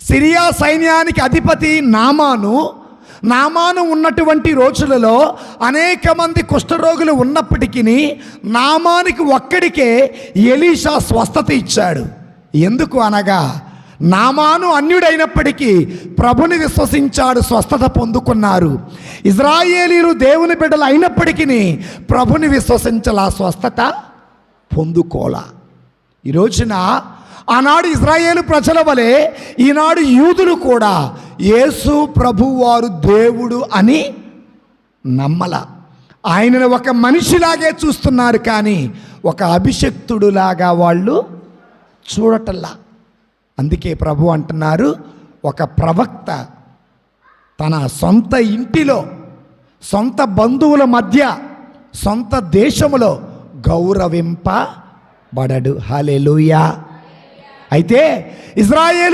Syria సైన్యానికి అధిపతి నామాను ఉన్నటువంటి రోజులలో అనేక మంది కుష్ఠరోగులు ఉన్నప్పటికీ నామానికి ఒక్కడికే ఎలీషా స్వస్థత ఇచ్చాడు. ఎందుకు అనగా నామాను అన్యుడైనప్పటికీ ప్రభుని విశ్వసించాడు, స్వస్థత పొందుకున్నారు. ఇజ్రాయేలీలు దేవుని బిడ్డలు అయినప్పటికీ ప్రభుని విశ్వసించాల, స్వస్థత పొందుకోలా. ఈ రోజున ఆనాడు ఇజ్రాయేలు ప్రజల వలె ఈనాడు యూదులు కూడా యేసు ప్రభువారు దేవుడు అని నమ్మల. ఆయనను ఒక మనిషిలాగే చూస్తున్నారు, కానీ ఒక అభిషక్తుడులాగా వాళ్ళు చూడటల్లా. అందుకే ప్రభు అంటున్నారు, ఒక ప్రవక్త తన సొంత ఇంటిలో, సొంత బంధువుల మధ్య, సొంత దేశములో గౌరవింపబడడు. హల్లెలూయా. అయితే ఇజ్రాయేలు